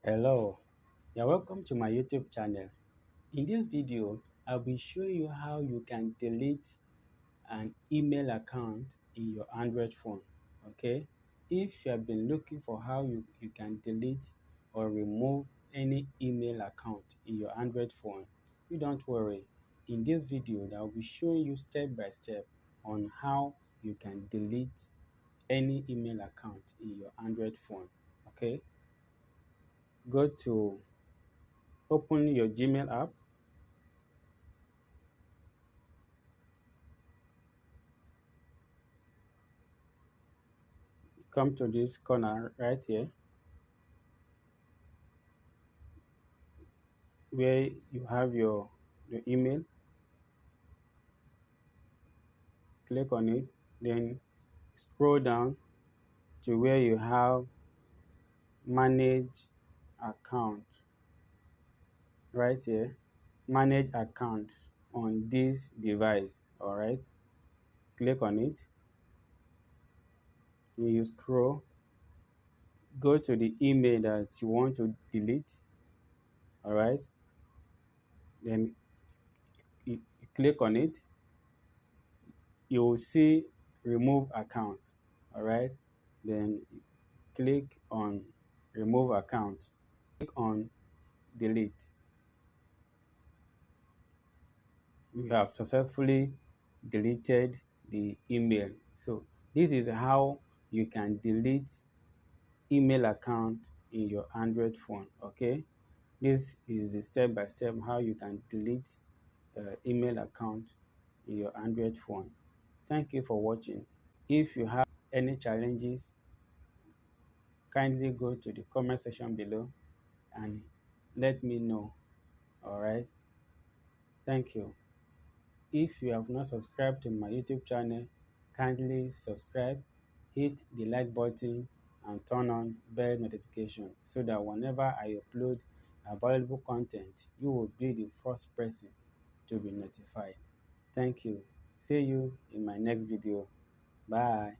Hello, you're welcome to my YouTube channel. In this video, I'll be showing you how you can delete an email account in your Android phone. Okay, if you have been looking for how you can delete or remove any email account in your Android phone, you don't worry. In this video, I'll be showing you step by step on how you can delete any email account in your Android phone. Okay, go to open your Gmail app. Come to this corner right here where you have your email. Click on it, then scroll down to where you have manage account right here. Manage accounts on this device. All right, click on it. You scroll, go to the email that you want to delete. All right, then you click on it. You will see remove account. All right, then click on remove account, click on delete. We have successfully deleted the email. So this is how you can delete email account in your Android phone. Okay, this is the step by step how you can delete email account in your Android phone. Thank you for watching. If you have any challenges, kindly go to the comment section below and let me know. All right, thank you. If you have not subscribed to my YouTube channel, kindly subscribe, hit the like button and turn on bell notification so that whenever I upload valuable content, you will be the first person to be notified. Thank you. See you in my next video. Bye.